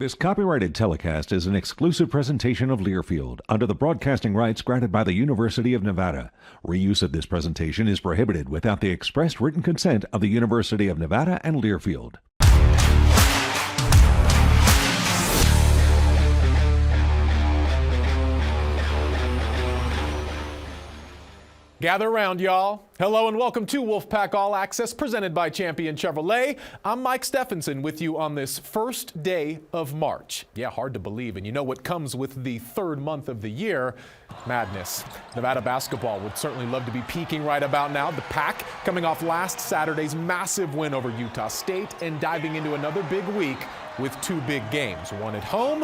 This copyrighted telecast is an exclusive presentation of Learfield under the broadcasting rights granted by the University of Nevada. Reuse of this presentation is prohibited without the express written consent of the University of Nevada and Learfield. Gather around, y'all. Hello and welcome to Wolfpack All Access, presented by Champion Chevrolet. I'm Mike Stephenson with you on this first day of March. Yeah, hard to believe, and you know what comes with the third month of the year? Madness. Nevada basketball would certainly love to be peaking right about now. The Pack coming off last Saturday's massive win over Utah State and diving into another big week with two big games. One at home,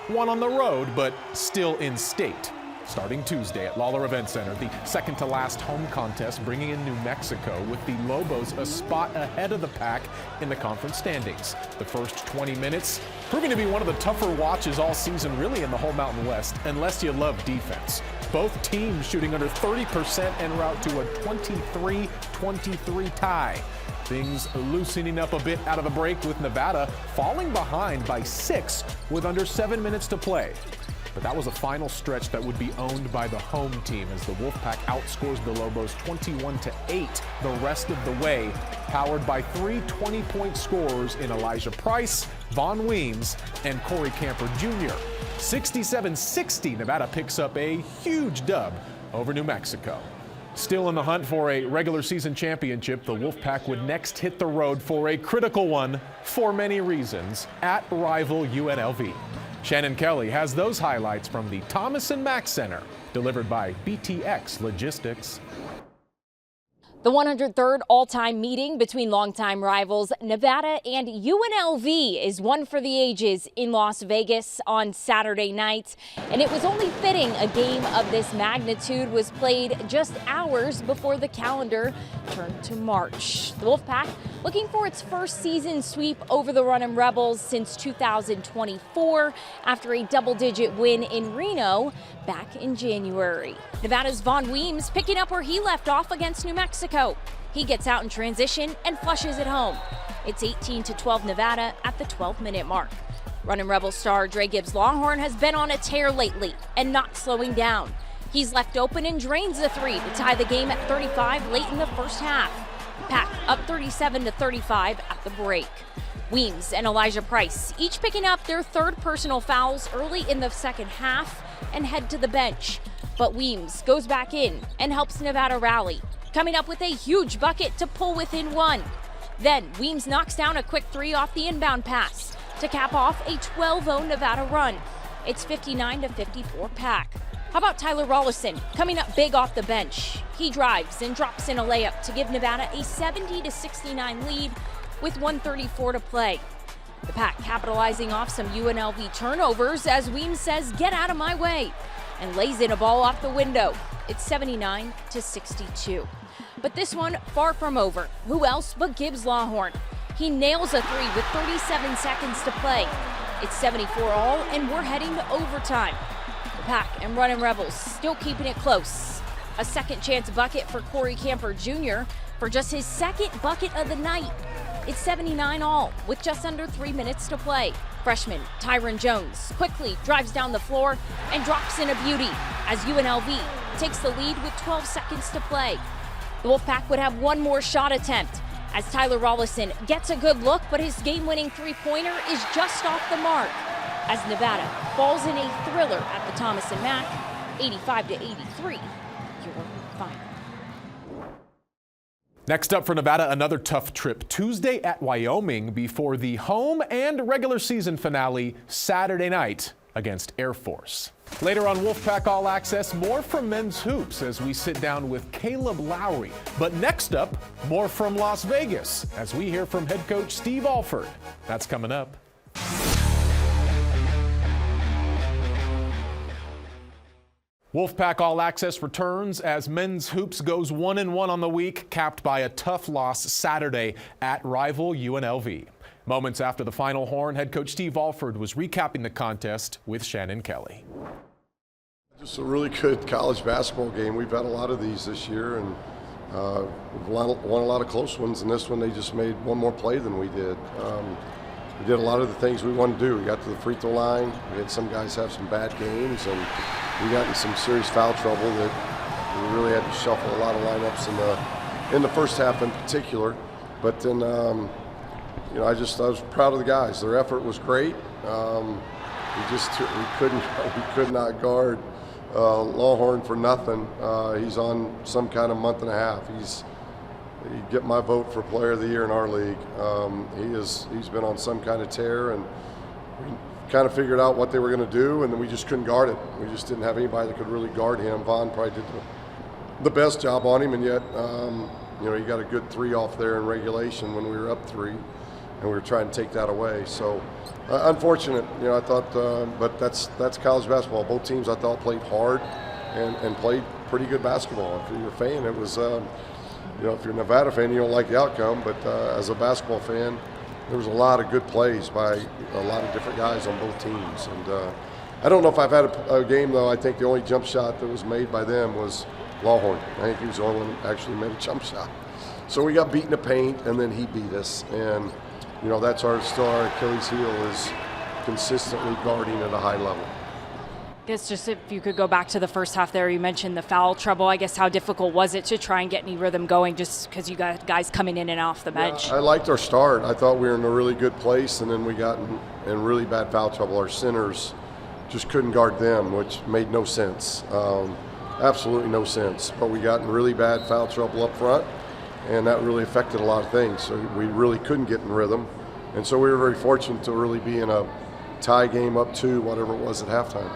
one on the road, but still in state. Starting Tuesday at Lowry Event Center, the second to last home contest bringing in New Mexico with the Lobos a spot ahead of the Pack in the conference standings. The first 20 minutes proving to be one of the tougher watches all season really in the whole Mountain West, unless you love defense. Both teams shooting under 30% en route to a 23-23 tie. Things loosening up a bit out of the break with Nevada falling behind by 6 with under 7 minutes to play. But that was a final stretch that would be owned by the home team as the Wolfpack outscores the Lobos 21-8 the rest of the way, powered by three 20-point scorers in Elijah Price, Von Weems, and Corey Camper Jr. 67-60, Nevada picks up a huge dub over New Mexico. Still in the hunt for a regular season championship, the Wolfpack would next hit the road for a critical one for many reasons at rival UNLV. Shannon Kelly has those highlights from the Thomas & Mack Center, delivered by BTX Logistics. The 103rd all-time meeting between longtime rivals Nevada and UNLV is one for the ages in Las Vegas on Saturday night. And it was only fitting a game of this magnitude was played just hours before the calendar turned to March. The Wolfpack looking for its first season sweep over the Runnin' Rebels since 2024 after a double-digit win in Reno back in January. Nevada's Von Weems picking up where he left off against New Mexico. He gets out in transition and flushes it home. It's 18-12 Nevada at the 12-minute mark. Runnin' Rebels star Dre Gibbs Longhorn has been on a tear lately and not slowing down. He's left open and drains the three to tie the game at 35 late in the first half. Pack up 37-35 at the break. Weems and Elijah Price each picking up their third personal fouls early in the second half and head to the bench. But Weems goes back in and helps Nevada rally, coming up with a huge bucket to pull within one. Then Weems knocks down a quick three off the inbound pass to cap off a 12-0 Nevada run. It's 59-54 Pack. How about Tyler Rollison coming up big off the bench? He drives and drops in a layup to give Nevada a 70-69 lead with 1:34 to play. The Pack capitalizing off some UNLV turnovers as Weems says, "Get out of my way," and lays in a ball off the window. It's 79-62. But this one far from over. Who else but Gibbs Longhorn? He nails a three with 37 seconds to play. It's 74 all, and we're heading to overtime. The Pack and Runnin' Rebels still keeping it close. A second chance bucket for Corey Camper Jr. for just his second bucket of the night. It's 79 all with just under 3 minutes to play. Freshman Tyron Jones quickly drives down the floor and drops in a beauty as UNLV takes the lead with 12 seconds to play. The Wolfpack would have one more shot attempt as Tyler Rollison gets a good look, but his game-winning three-pointer is just off the mark as Nevada falls in a thriller at the Thomas & Mack, 85-83, your final. Next up for Nevada, another tough trip Tuesday at Wyoming before the home and regular season finale Saturday night against Air Force. Later on Wolfpack All Access, more from men's hoops as we sit down with Kaleb Lowery. But next up, more from Las Vegas as we hear from head coach Steve Alford. That's coming up. Wolfpack All Access returns as men's hoops goes 1-1 on the week, capped by a tough loss Saturday at rival UNLV. Moments after the final horn, head coach Steve Alford was recapping the contest with Shannon Kelly. Just a really good college basketball game. We've had a lot of these this year, and we've won a lot of close ones. And this one, they just made one more play than we did. we did a lot of the things we wanted to do. We got to the free throw line. We had some guys have some bad games, and we got in some serious foul trouble that we really had to shuffle a lot of lineups in the first half in particular. But then, you know, I was proud of the guys. Their effort was great. We could not guard Lawhorn for nothing. He's on some kind of month and a half. He'd get my vote for Player of the Year in our league. He's been on some kind of tear, and we kind of figured out what they were going to do, and then we just couldn't guard it. We just didn't have anybody that could really guard him. Vaughn probably did the best job on him, and yet, you know, he got a good 3 off there in regulation when we were up 3, and we were trying to take that away. So, unfortunate, you know. I thought, but that's college basketball. Both teams, I thought, played hard and played pretty good basketball. If you're a fan, it was. You know, if you're a Nevada fan, you don't like the outcome, but as a basketball fan, there was a lot of good plays by a lot of different guys on both teams. And I don't know if I've had a game, though. I think the only jump shot that was made by them was Lawhorn. I think he was the only one that actually made a jump shot. So we got beat in the paint, and then he beat us. And, you know, that's still our Achilles heel, is consistently guarding at a high level. I guess just if you could go back to the first half there, you mentioned the foul trouble. I guess how difficult was it to try and get any rhythm going, just because you got guys coming in and off the bench? Yeah, I liked our start. I thought we were in a really good place, and then we got in really bad foul trouble. Our centers just couldn't guard them, which made no sense. Absolutely no sense. But we got in really bad foul trouble up front, and that really affected a lot of things. So we really couldn't get in rhythm. And so we were very fortunate to really be in a tie game up 2, whatever it was at halftime.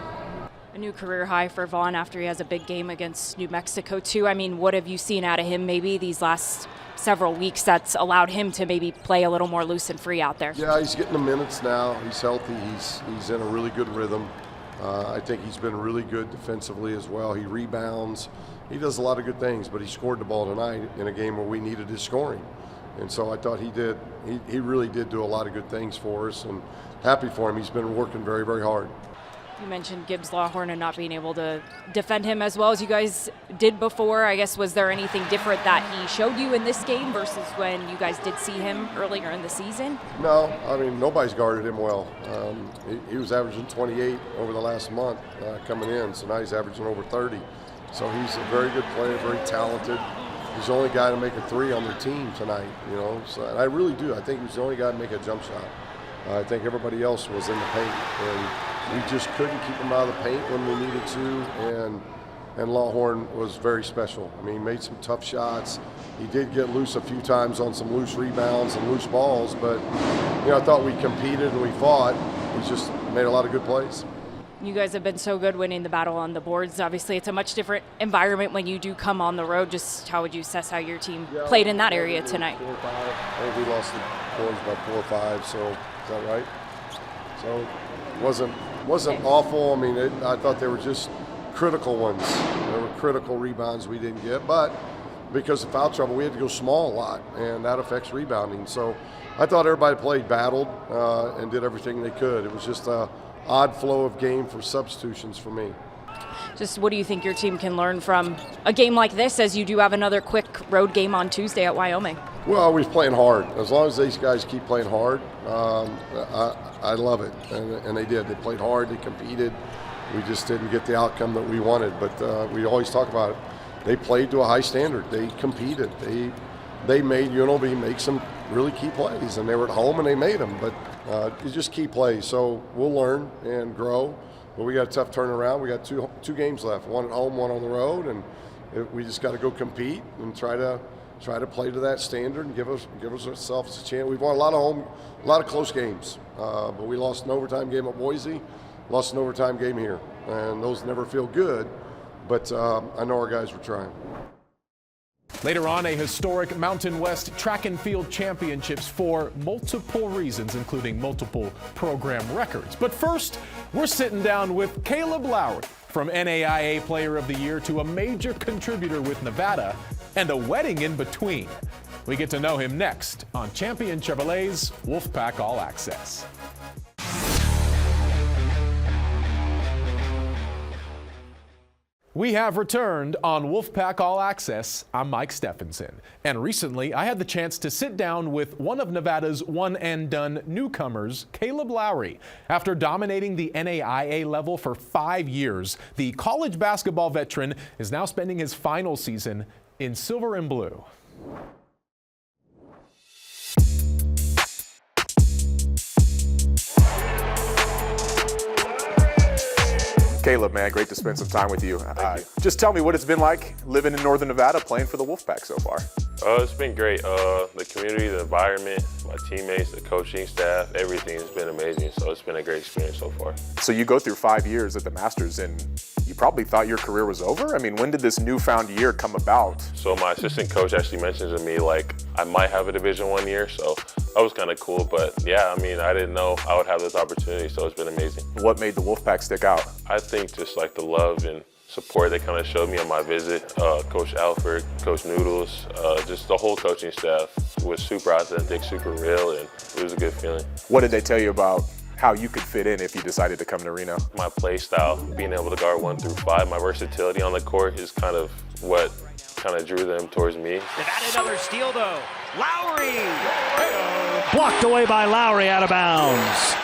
A new career high for Vaughn after he has a big game against New Mexico, too. I mean, what have you seen out of him maybe these last several weeks that's allowed him to maybe play a little more loose and free out there? Yeah, he's getting the minutes now. He's healthy. He's in a really good rhythm. I think he's been really good defensively as well. He rebounds. He does a lot of good things, but he scored the ball tonight in a game where we needed his scoring. And so I thought he really did do a lot of good things for us, and happy for him. He's been working very, very hard. You mentioned Gibbs Lawhorn and not being able to defend him as well as you guys did before. I guess, was there anything different that he showed you in this game versus when you guys did see him earlier in the season? No, I mean, nobody's guarded him well. He was averaging 28 over the last month coming in, so now he's averaging over 30. So he's a very good player, very talented. He's the only guy to make a 3 on their team tonight, you know. So I really do. I think he was the only guy to make a jump shot. I think everybody else was in the paint, and we just couldn't keep him out of the paint when we needed to, and Lawhorn was very special. I mean, he made some tough shots. He did get loose a few times on some loose rebounds and loose balls, but, you know, I thought we competed and we fought. He just made a lot of good plays. You guys have been so good winning the battle on the boards. Obviously, it's a much different environment when you do come on the road. Just how would you assess how your team played in that area tonight? 4 or 5. I think we lost the boards by 4 or 5, so is that right? So it wasn't awful. I mean, I thought they were just critical ones. There were critical rebounds we didn't get, but because of foul trouble, we had to go small a lot, and that affects rebounding. So I thought everybody played, battled, and did everything they could. It was just a odd flow of game for substitutions for me. Just what do you think your team can learn from a game like this, as you do have another quick road game on Tuesday at Wyoming? Well, we're playing hard. As long as these guys keep playing hard, I love it. And they did. They played hard. They competed. We just didn't get the outcome that we wanted. But we always talk about it. They played to a high standard. They competed. They made UNLV make some really key plays, and they were at home and they made them. But it's just key plays. So we'll learn and grow. But we got a tough turnaround. We got two games left. One at home, one on the road, and we just got to go compete and try to play to that standard and give ourselves a chance. We've won a lot of close games, but we lost an overtime game at Boise, lost an overtime game here, and those never feel good. But I know our guys were trying. Later on, a historic Mountain West track and field championships for multiple reasons, including multiple program records. But first, we're sitting down with Kaleb Lowery, from NAIA Player of the Year to a major contributor with Nevada and a wedding in between. We get to know him next on Champion Chevrolet's Wolfpack All Access. We have returned on Wolfpack All Access. I'm Mike Stephenson. And recently, I had the chance to sit down with one of Nevada's one-and-done newcomers, Kaleb Lowery. After dominating the NAIA level for 5 years, the college basketball veteran is now spending his final season in silver and blue. Kaleb, man, great to spend some time with you. Just tell me what it's been like living in Northern Nevada playing for the Wolfpack so far. It's been great. The community, the environment, my teammates, the coaching staff, everything has been amazing. So it's been a great experience so far. So you go through 5 years at the Masters and you probably thought your career was over? I mean, when did this newfound year come about? So my assistant coach actually mentioned to me, like, I might have a Division I year, so that was kind of cool. But yeah, I mean, I didn't know I would have this opportunity, so it's been amazing. What made the Wolfpack stick out? I think just like the love and support they kind of showed me on my visit. Coach Alford, Coach Noodles, just the whole coaching staff was super authentic, super real, and it was a good feeling. What did they tell you about how you could fit in if you decided to come to Reno? My play style, being able to guard 1 through 5, my versatility on the court is kind of what kind of drew them towards me. They've had another steal though. Lowry! Blocked away by Lowry, out of bounds.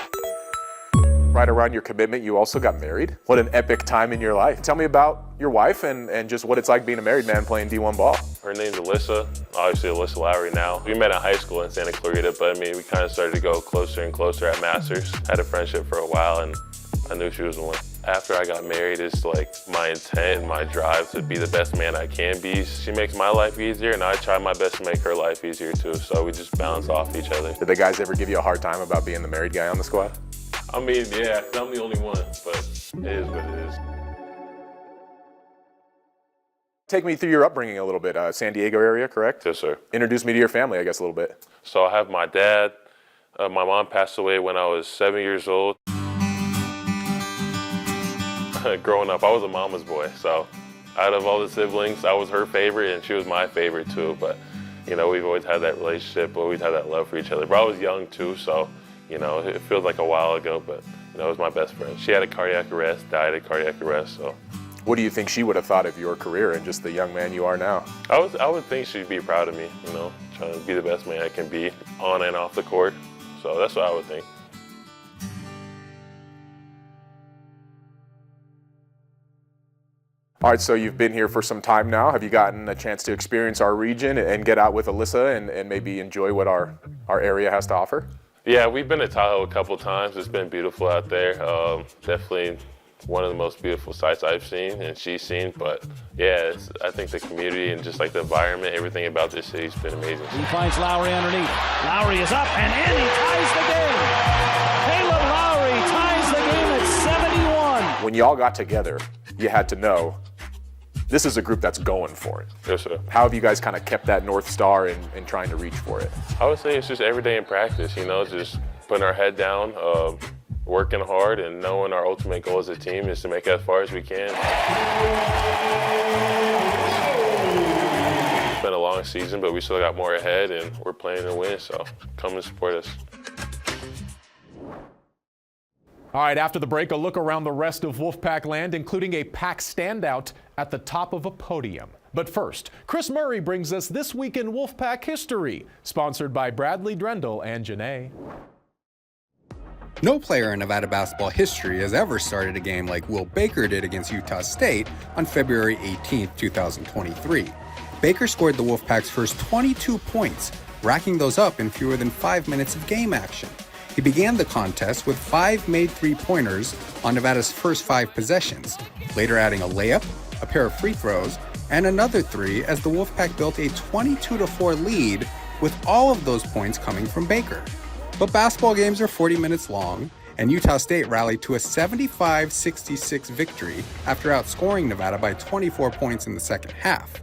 Right around your commitment, you also got married. What an epic time in your life. Tell me about your wife and just what it's like being a married man playing D1 ball. Her name's Alyssa, obviously Alyssa Lowry now. We met in high school in Santa Clarita, but I mean, we kind of started to go closer and closer at Masters. Had a friendship for a while, and I knew she was the one. After I got married, it's like my intent and my drive to be the best man I can be. She makes my life easier, and I try my best to make her life easier too, so we just balance off each other. Did the guys ever give you a hard time about being the married guy on the squad? I mean, yeah, I'm the only one, but it is what it is. Take me through your upbringing a little bit. San Diego area, correct? Yes, sir. Introduce me to your family, I guess, a little bit. So I have my dad. My mom passed away when I was 7 years old. Growing up, I was a mama's boy, so out of all the siblings, I was her favorite, and she was my favorite too. But, you know, we've always had that relationship, always had that love for each other. But I was young too, so, you know, it feels like a while ago, but, you know, it was my best friend. She had a cardiac arrest, died of cardiac arrest, so. What do you think she would have thought of your career and just the young man you are now? I would think she'd be proud of me, you know, trying to be the best man I can be on and off the court. So that's what I would think. All right, so you've been here for some time now. Have you gotten a chance to experience our region and get out with Alyssa and maybe enjoy what our area has to offer? Yeah, we've been to Tahoe a couple times. It's been beautiful out there. Definitely one of the most beautiful sights I've seen and she's seen. But yeah, I think the community and just like the environment, everything about this city's been amazing. He finds Lowry underneath. Lowry is up and in. He ties the game. Kaleb Lowery ties the game at 71. When you all got together, you had to know this is a group that's going for it. Yes, sir. How have you guys kind of kept that North Star in trying to reach for it? I would say it's just every day in practice, you know, just putting our head down, working hard, and knowing our ultimate goal as a team is to make it as far as we can. It's been a long season, but we still got more ahead, and we're playing to win, so come and support us. All right, after the break, a look around the rest of Wolfpack land, including a pack standout at the top of a podium. But first, Chris Murray brings us This Week in Wolfpack History, sponsored by Bradley Drendel and Janae. No player in Nevada basketball history has ever started a game like Will Baker did against Utah State on February 18, 2023. Baker scored the Wolfpack's first 22 points, racking those up in fewer than 5 minutes of game action. He began the contest with 5 made three-pointers on Nevada's first 5 possessions, later adding a layup, a pair of free throws, and another 3 as the Wolfpack built a 22-4 lead, with all of those points coming from Baker. But basketball games are 40 minutes long, and Utah State rallied to a 75-66 victory after outscoring Nevada by 24 points in the second half.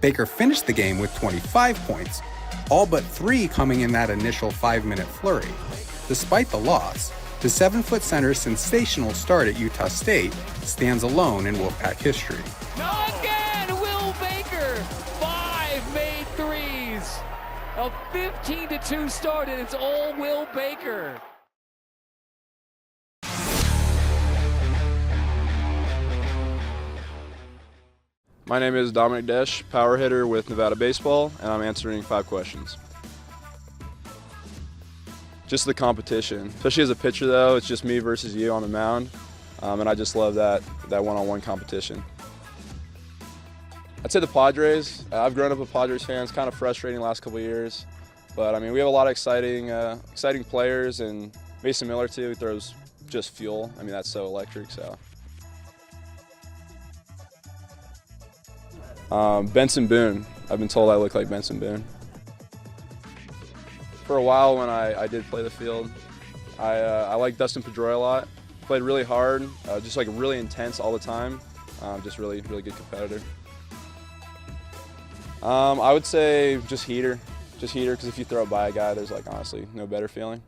Baker finished the game with 25 points, all but 3 coming in that initial 5-minute flurry. Despite the loss, the 7-foot center's sensational start at Utah State stands alone in Wolfpack history. Again, Will Baker, 5 made threes. A 15-2 start, and it's all Will Baker. My name is Dominic Desch, power hitter with Nevada Baseball, and I'm answering 5 questions. Just the competition. Especially as a pitcher though, it's just me versus you on the mound, and I just love that one-on-one competition. I'd say the Padres. I've grown up a Padres fan. It's kind of frustrating the last couple of years, but I mean we have a lot of exciting players, and Mason Miller too. He throws just fuel. I mean that's so electric. So Benson Boone. I've been told I look like Benson Boone. For a while when I did play the field, I liked Dustin Pedroia a lot. Played really hard, just like really intense all the time. Just really good competitor. I would say just heater, because if you throw it by a guy, there's like honestly no better feeling.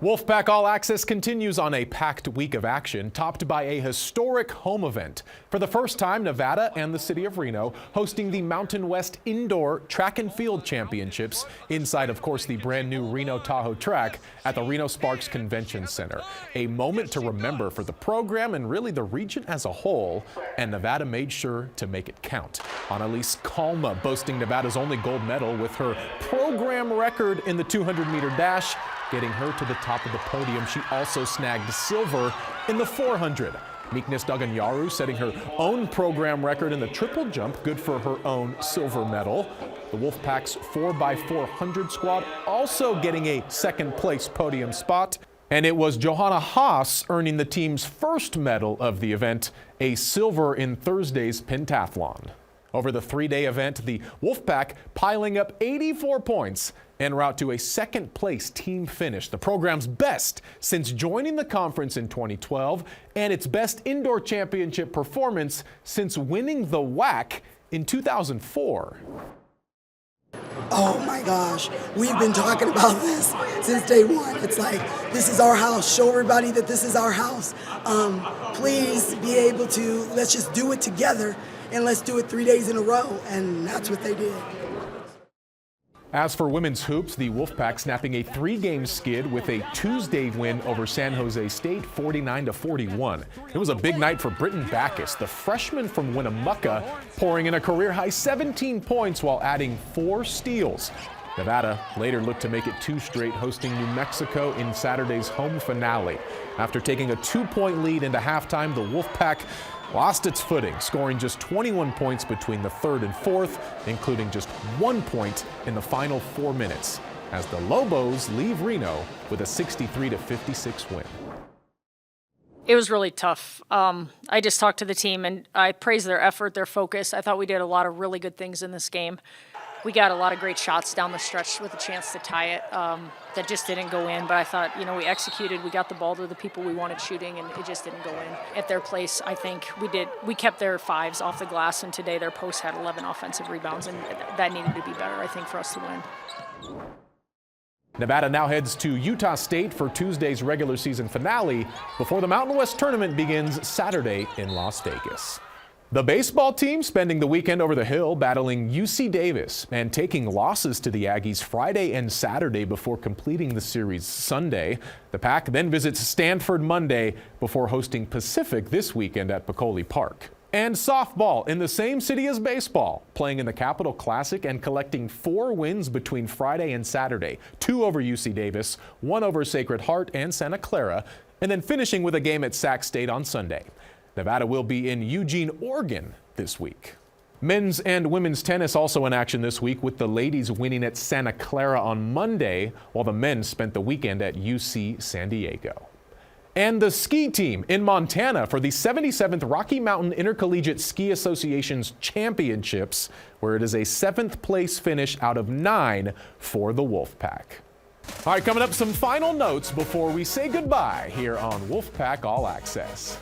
Wolfpack All Access continues on a packed week of action, topped by a historic home event. For the first time, Nevada and the city of Reno hosting the Mountain West Indoor Track and Field Championships inside, of course, the brand new Reno Tahoe track at the Reno Sparks Convention Center. A moment to remember for the program and really the region as a whole, and Nevada made sure to make it count. Annalise Kalma boasting Nevada's only gold medal with her program record in the 200-meter dash, getting her to the top of the podium. She also snagged silver in the 400. Meekness Daganyaru setting her own program record in the triple jump, good for her own silver medal. The Wolfpack's 4x400 squad also getting a second place podium spot. And it was Johanna Haas earning the team's first medal of the event, a silver in Thursday's pentathlon. Over the 3-day event, the Wolfpack piling up 84 points en route to a second-place team finish, the program's best since joining the conference in 2012, and its best indoor championship performance since winning the WAC in 2004. Oh my gosh, we've been talking about this since day one. It's like, this is our house. Show everybody that this is our house. Please be able to, let's just do it together, and let's do it 3 days in a row, and that's what they did. As for women's hoops, the Wolfpack snapping a 3-game skid with a Tuesday win over San Jose State, 49-41. It was a big night for Britton Backus, the freshman from Winnemucca, pouring in a career-high 17 points while adding 4 steals. Nevada later looked to make it 2 straight, hosting New Mexico in Saturday's home finale. After taking a 2-point lead into halftime, the Wolfpack lost its footing, scoring just 21 points between the 3rd and 4th, including just 1 point in the final 4 minutes, as the Lobos leave Reno with a 63-56 win. It was really tough. I just talked to the team, and I praised their effort, their focus. I thought we did a lot of really good things in this game. We got a lot of great shots down the stretch with a chance to tie it that just didn't go in. But I thought, we executed. We got the ball to the people we wanted shooting, and it just didn't go in. At their place, I think we kept their 5s off the glass, and today their post had 11 offensive rebounds, and that needed to be better, I think, for us to win. Nevada now heads to Utah State for Tuesday's regular season finale before the Mountain West tournament begins Saturday in Las Vegas. The baseball team spending the weekend over the hill battling UC Davis and taking losses to the Aggies Friday and Saturday before completing the series Sunday. The Pack then visits Stanford Monday before hosting Pacific this weekend at Peccole Park. And softball in the same city as baseball, playing in the Capital Classic and collecting 4 wins between Friday and Saturday. 2 over UC Davis, 1 over Sacred Heart and Santa Clara, and then finishing with a game at Sac State on Sunday. Nevada will be in Eugene, Oregon this week. Men's and women's tennis also in action this week, with the ladies winning at Santa Clara on Monday, while the men spent the weekend at UC San Diego. And the ski team in Montana for the 77th Rocky Mountain Intercollegiate Ski Association's Championships, where it is a 7th place finish out of 9 for the Wolfpack. All right, coming up, some final notes before we say goodbye here on Wolfpack All Access.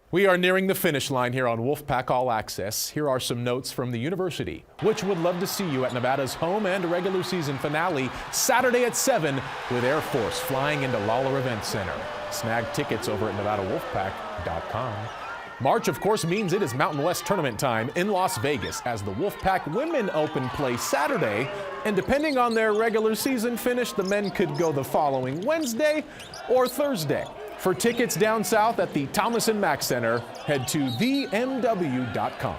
We are nearing the finish line here on Wolfpack All Access. Here are some notes from the university, which would love to see you at Nevada's home and regular season finale Saturday at 7 with Air Force flying into Lawler Event Center. Snag tickets over at NevadaWolfpack.com. March, of course, means it is Mountain West tournament time in Las Vegas as the Wolfpack Women Open play Saturday. And depending on their regular season finish, the men could go the following Wednesday or Thursday. For tickets down south at the Thomas & Mack Center, head to themw.com.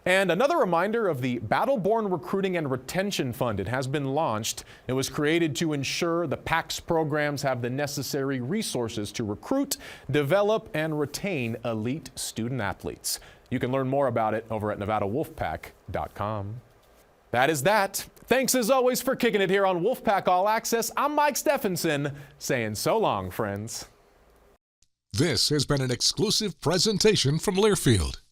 And another reminder of the Battleborn Recruiting and Retention Fund. It has been launched. It was created to ensure the PAC's programs have the necessary resources to recruit, develop, and retain elite student athletes. You can learn more about it over at NevadaWolfpack.com. That is that. Thanks as always for kicking it here on Wolfpack All Access. I'm Mike Stephenson, saying so long, friends. This has been an exclusive presentation from Learfield.